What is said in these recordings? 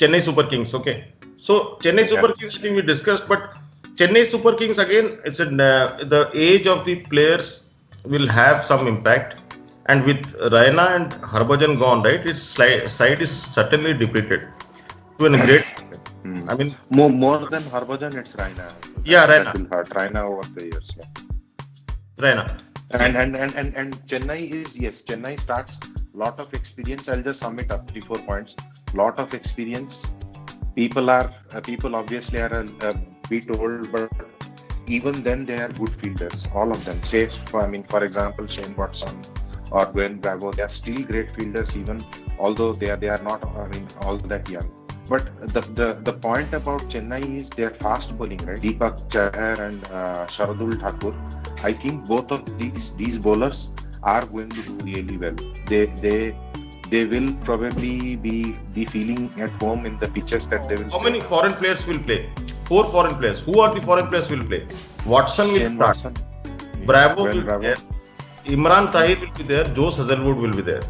Chennai Super Kings. Okay, so Chennai Super Kings, I think we discussed, but Chennai Super Kings again, the age of the players will have some impact, and with Raina and Harbhajan gone, right, its side is certainly depleted to a great. I mean, more than Harbhajan, it's Raina. Raina. That will hurt Raina over the years. Raina. And Chennai is, yes, Chennai starts lot of experience. I'll just sum it up 3-4 points. Lot of experience. People obviously are a bit old, but even then they are good fielders. All of them. Say, for example, Shane Watson or Glenn Bravo, they are still great fielders, even although they are not, all that young. But the point about Chennai is their fast bowling, right? Deepak Chahar and Shardul Thakur. I think both of these bowlers are going to do really well. They will probably be feeling at home in the pitches that they will. How many foreign players will play? 4 foreign players. Who are the foreign players will play? Watson will start. Watson. Bravo will be there. Imran Tahir will be there. Joe Hazlewood will be there.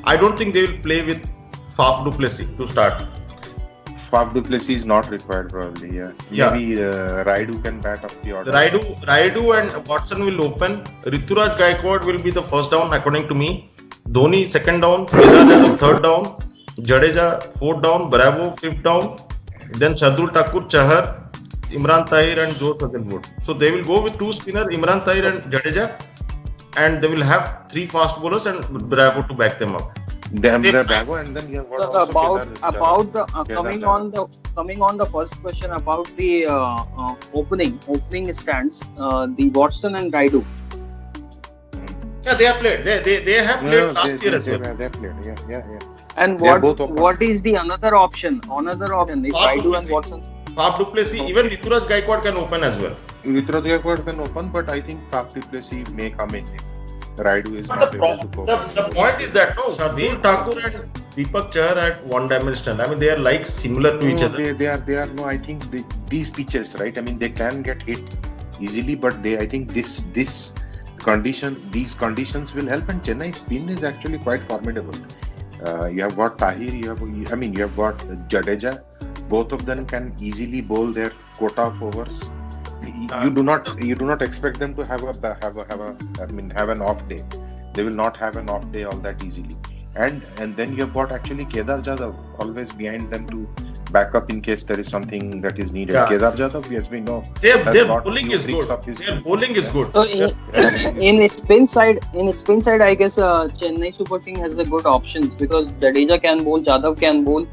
I don't think they will play with Faf du Plessis to start. Faf du Plessis is not required probably. Maybe Raidu can bat up the order. Raidu and Watson will open. Rituraj Gaikwad will be the first down according to me. Dhoni second down. Kedar Jadhav third down. Jadeja fourth down. Bravo fifth down. Then Shardul Thakur, Chahar, Imran Tahir and Joe Hazlewood. So they will go with 2 spinners, Imran Tahir and Jadeja, and they will have 3 fast bowlers and Bravo to back them up. The Bravo, and then you have about the coming on the first question about the opening stands, the Watson and Raidu. Yeah, they have played. They have played last year as well. They have played. Yeah. And what is the another option? If Raidu and Watson. Faf du Plessis, even Rituraj Gaikwad can open as well. Rituraj Gaikwad can open, but I think Faf du Plessis may come in. Raidu is but not able to go. The point is that Shardul Thakur and Deepak Chahar at one-dimensional. I mean, they are like similar to each other. They are. No, I think these pitches, right? I mean, they can get hit easily, but I think these conditions will help. And Chennai spin is actually quite formidable. You have got Tahir. You have got Jadeja. Both of them can easily bowl their quota of overs. You do not expect them to have an off day. They will not have an off day all that easily. And then you have got actually Kedar Jadhav always behind them to back up in case there is something that is needed. Yeah. Kedar Jadhav, yes, we know. Their bowling is good. Their bowling is good. So in spin side, I guess Chennai Super King has a good options because Jadeja can bowl, Jadhav can bowl.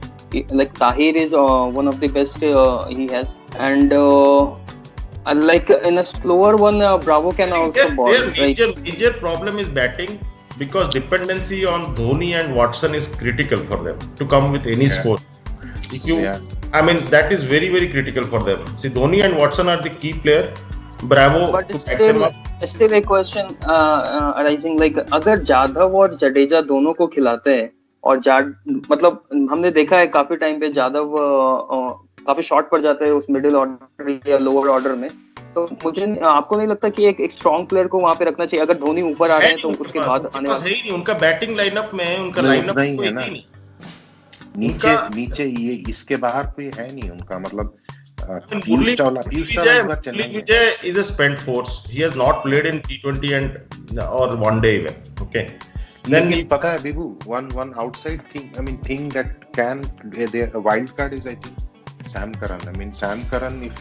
Like Tahir is one of the best he has, and like in a slower one, Bravo can also bowl. Their major problem is batting because dependency on Dhoni and Watson is critical for them to come with any score. That is very, very critical for them. See, Dhoni and Watson are the key player. Bravo. But still a question arising, like अगर जाधव और जडेजा दोनों को खिलाते हैं और मतलब हमने देखा है काफी टाइम पे जाधव काफी शॉर्ट पड़ जाते हैं उस मिडिल ऑर्डर या लोअर ऑर्डर में, तो मुझे आपको नहीं लगता कि एक स्ट्रॉन्ग प्लेयर को वहां पे रखना चाहिए अगर धोनी ऊपर आ रहे हैं तो उसके बाद आने वाले नहीं, उनका बैटिंग लाइनअप में उनका लाइनअप नहीं है ना, नीचे ये इसके बाहर कोई है नहीं उनका, मतलब Murali Vijay is a spent force. He has not played in T20 or one day even. Okay. Then पता है Bibu, one outside thing that can a wild card is I think Sam Curran. Sam Curran, if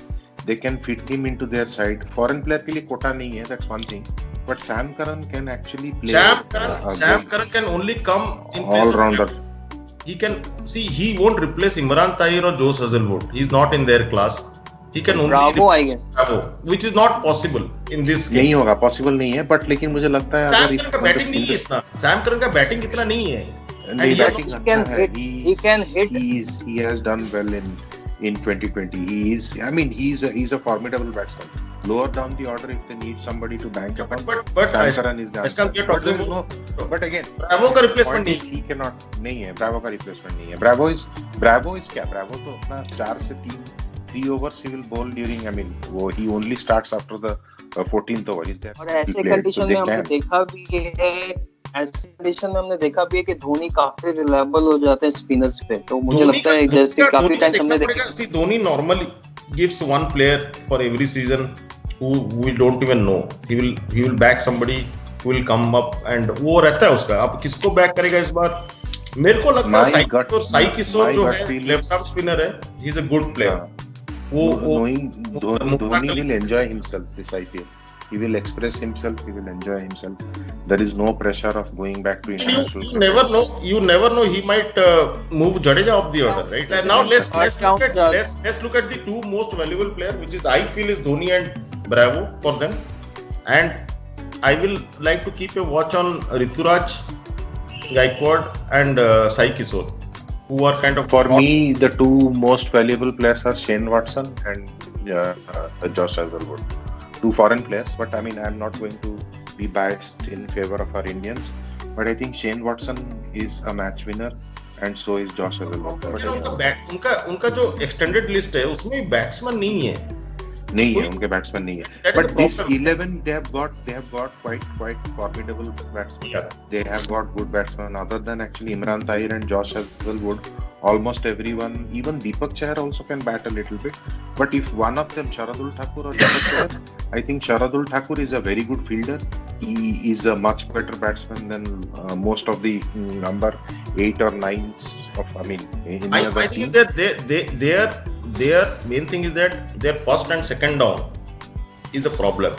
they can fit him into their side, foreign player के लिए कोटा नहीं है, that's one thing. But Sam Curran can actually play. Sam Curran can only come in all rounder. He can he won't replace Imran Tahir or Joe Hazlewood. He's not in their class. He can only Bravo, I guess. Bravo, which is not possible in this game. नहीं होगा, possible नहीं है, but लेकिन मुझे लगता है Sam Curran का batting नहीं है इतना. Sam Curran का बैटिंग इतना नहीं है. नहीं, बैटिंग अच्छा है. He can hit. He has done well in 2020. He's a formidable batsman. Lower down the order if they need somebody to bank up. But Sam Curran is the answer. But again, Bravo का replacement नहीं. He cannot नहीं है. Bravo का replacement नहीं है. Bravo is क्या? Bravo तो अपना 4 से 3 overs he will bowl during. He only starts after the 14th over. Is there? और ऐसे कंडीशन में हमने देखा भी है ऐसे कंडीशन में हमने देखा भी है कि धोनी काफी रिलायबल हो जाते हैं स्पिनर्स पे, तो मुझे धोनी लगता है जैसे काफी टाइम हमने देखा। See, Dhoni normally gives one player for every season who we don't even know. He will back somebody who will come up and वो रहता है उसका। अब किसको बैक करेगा इस बार? मेरे को लगता है साई किशोर जो है लेफ्ट आर्म स्पिनर है, he is a good player. Dhoni will enjoy himself this IPL. He will express himself. He will enjoy himself. There is no pressure of going back to international. You never know. He might move Jadeja off the order, right? And now let's look at the two most valuable players, which is I feel is Dhoni and Bravo for them. And I will like to keep a watch on Rituraj Gaikwad and Sai Kishore, who are kind of for me the two most valuable players are Shane Watson and Josh Hazlewood. Two foreign players, but I mean I'm not going to be biased in favor of our Indians, but I think Shane Watson is a match winner and so is Josh Hazlewood. उनका जो extended list है उसमें batsman नहीं है उनके batsman नहीं है, but this 11 they have got quite formidable batsmen. Yeah. They have got good batsmen other than actually Imran Tahir and Josh Hazlewood. Almost everyone, even Deepak Chahar also can bat a little bit, but if one of them Sharadul Thakur or Deepak Chahar, I think Sharadul Thakur is a very good fielder. He is a much better batsman than most of the number 8 or 9s of I think that their main thing is that their first and second down is a problem.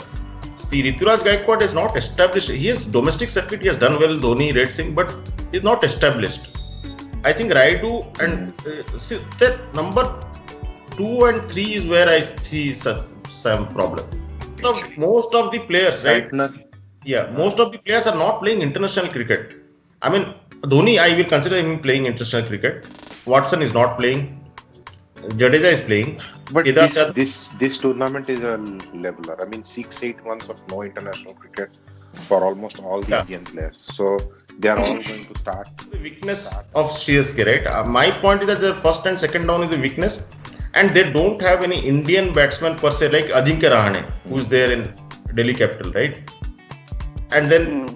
See, Rituraj Gaikwad is not established. He is domestic circuit. He has done well. Dhoni, Red Singh, but he's not established. I think Raidu and that number 2 and 3 is where I see some problem. So most of the players, right? Yeah, most of the players are not playing international cricket. I mean, Dhoni, I will consider him playing international cricket. Watson is not playing. Jadeja is playing. But this tournament is a leveler. I mean, 6-8 months of no international cricket for almost all the Indian players. So they are all going to start. The weakness of CSK, right? My point is that their first and second down is a weakness, and they don't have any Indian batsman per se, like Ajinkya Rahane, who is there in Delhi Capital, right? And then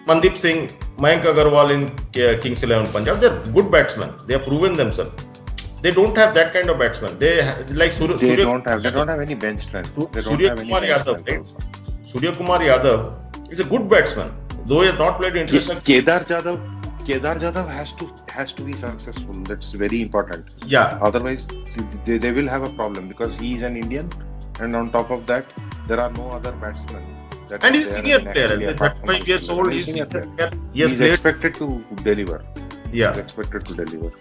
Mandeep Singh, Mayank Agarwal in Kings 11 Punjab. They are good batsmen. They have proven themselves. They don't have that kind of batsman. They don't have any bench strength. Surya Kumar Yadav, right? Surya Kumar Yadav is a good batsman, though he has not played international. Kedar Jadhav has to be successful. That's very important. Yeah. Otherwise, they will have a problem because he is an Indian, and on top of that, there are no other batsmen. And he's a senior player. He's 35 years old. He's senior player. He's expected to deliver. Yeah. He's expected to deliver.